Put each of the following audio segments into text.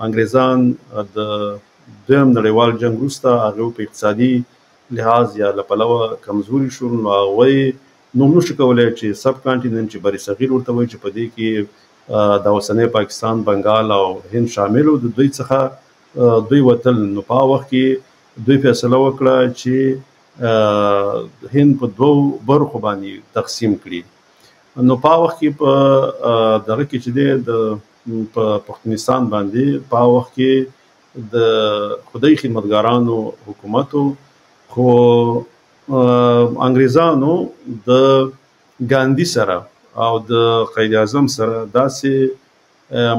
انګریزان د دویم نړیوال جنګ وروسته هغوی په اقتصادي لحاظ یا له پلوه کمزوري شول، نو هغوی نو نشو کولی چې سب کانټیننټ چې بر صغیر ورته وایي چې په دې کې د اوسنی پاکستان، بنګال او هند شامل و، د دوی څخه دوی وتل. نو په هغه وخت کې دوی فیصله وکړه چې هند په دوو برخو باندې تقسیم کړي. نو په هغه وخت کې په دغه کې چې دی د په پښتونستان باندې په هغه وخت کې د خدای خدمتګارانو حکومتو، خو انګریزانو د ګاندي سره او د قائد اعظم سره داسې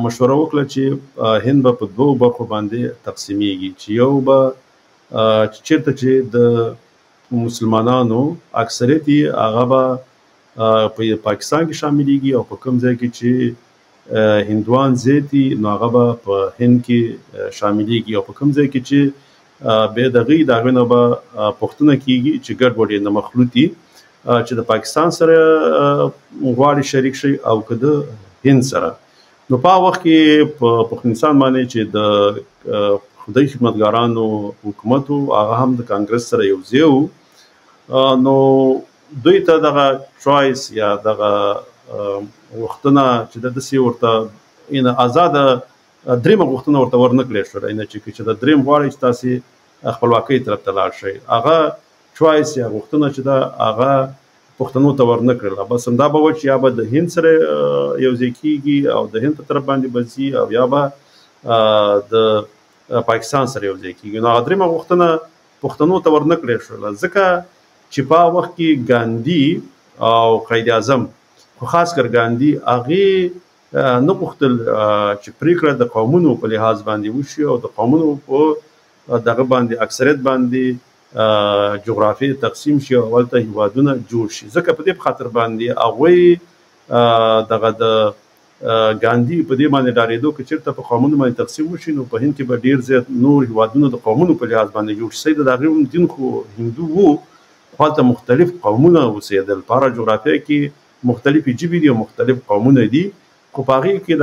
مشوره وکړه چې هند به په دوو برخو باندې تقسیمیږي، چې یو به چیرته چې د مسلمانانو اکثریت هغه به په پاکستان کې شاملېږي، او په کوم ځای کې چې هندوان زیات دي نو هغه به په هند کې شاملېږي، او په کوم ځای کې چې بیا د هغې نه به پوښتنه کېږي چې ګډوډ یې نه مخلوط دي چې د پاکستان سره غواړي شریک شي او که د هند سره. نو په هغه وخت کې په پښتونستان باندې چې د خدای خدمتګارانو حکومت هغه هم د کانګرس سره یو ځای و، نو دوی ته دغه چوایس یا دغه غوښتنه چې داسې ورته آزاده درېیمه غوښتنه ورته ورنه کړې شوه، چې د درېیم غواړئ چې تاسې خپلواکۍ طرف ته لاړ شئ. هغه چوایس یا غوښتنه چې ده هغه پښتنو ته ورنه کړله. بس همدا به و چې یا به د هند سره یو ځای کېږي او د هند په طرف باندې به ځي، او یا به د پاکستان سره یو ځای کېږي. نو هغه درېیمه غوښتنه پښتنو ته ورنه کړې شوله، ځکه چې په هغه وخت کې ګاندي او قائد اعظم، خو خاص کر ګاندي، هغې نه غوښتل چې پرېکړه د قومونو په لحاظ باندې وشي او د قومونو په دغه باندې اکثریت باندې جغرافي تقسیم شي او هلته هیوادونه جوړ شي. ځکه په دې په خاطر باندې هغوی دغه د ګاندي په دې باندې ډارېدو که چېرته په قومونو باندې تقسیم وشي نو په هند کې به ډېر زیات نور هیوادونه د قومونو په لحاظ باندې جوړ شي. د هغوی دین خو هندو و، خو هلته مختلف قومونه اوسېدل، په هره جغرافیه کې مختلفې ژبې دي او مختلف قومونه دي، خو په هغې کې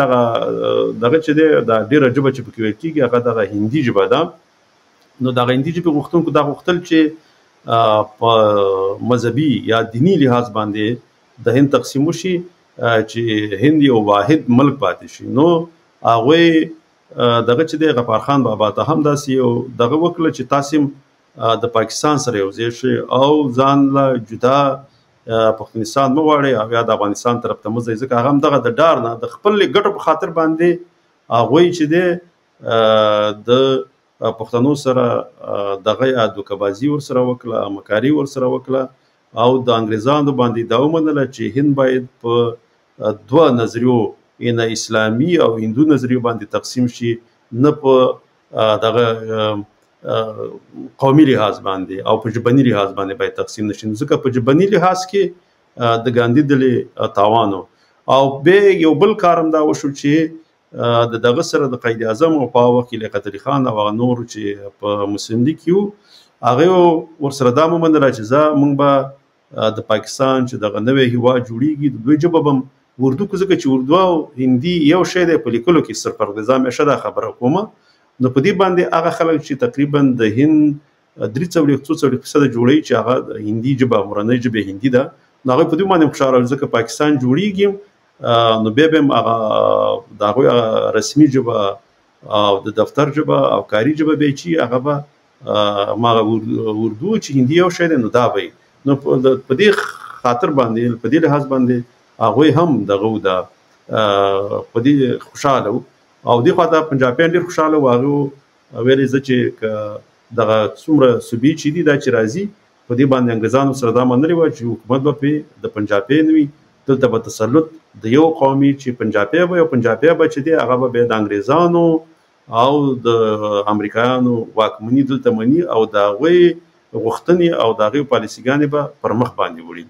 دغه چې دی دا ډېره ژبه چې پکې ویل کېږي هغه دغه هندي ژبه ده. نو دغه هندي ژبې غوښتونکو دا غوښتل چې په مذهبي یا دیني لحاظ باندې د هند تقسیم وشي، چې هند یو واحد ملک پاتې شي. نو هغوی دغه چې دی غفار خان بابا ته هم داسې یو دغه وکړه چې تاسې د پاکستان سره یو ځای شي او ځان له جدا پښتونستان مه غواړئ او یا د افغانستان طرف ته مه ځئ، ځکه هغه هم دغه د ډار نه د خپل ګټو په خاطر باندې هغوی چې دی د پښتنو سره دغه یا دوکهبازي ورسره وکړه، مکاري ورسره وکړه، او د انګریزانو باندې دا ومنله چې هند باید په دوه نظریو، یعنې اسلامي او هندو نظریو باندې تقسیم شي، نه په دغه قومي لحاظ باندې او په ژبني لحاظ باندې باید تقسیم نشي. ځکه په ژبني لحاظ کې د ګاندي ډلې تاوان و. او بیا یو بل کار هم دا وشو چې د دغه سره د قائد اعظم او په هغه وخت کې لیاقت علي خان او هغه نور چې په مسلم لیګ کې وو، هغوی ورسره دا ومنله چې موږ به د پاکستان چې دغه نوی هیواد جوړېږي د دوی ژبه به اردو کړو، ځکه چې اردو او هندي یو شی دی په لیکلو کې سر فرق دی. زه همیشه دا خبره کوم. نو په دې باندې هغه خلک چې تقریبا د هند 340-400% جوړوي چې هغه هندي ژبه مورنۍ ژبه هندي ده، نو هغوی په دې باندې خوشحاله وي، ځکه پاکستان جوړېږي نو بیا به هم د هغوی رسمي ژبه او د دفتر ژبه او کاري ژبه به چې هغه به هماغه اردو چې هندي یو شی دی نو دا به نو په دې خاطر باندې په دې لحاظ باندې هغوی هم دغه په دې خوشحاله وو. او دې خوا ته پنجابیان ډېر خوشحاله وو، هغوی ویلې زه چې که دغه څومره صوبې چې دي دا چې راځي په دې باندې انګریزانو سره دا منلې وه چې حکومت به پرې د پنجابیان وي، دلته به تسلط د یو قومي چې پنجابی به او پنجابی به چې دی هغه به بیا د انګریزانو او د امریکایانو واکمني دلته مني او د هغوی غوښتنې او د هغوی پالیسیګانې به پر مخ باندې وړي.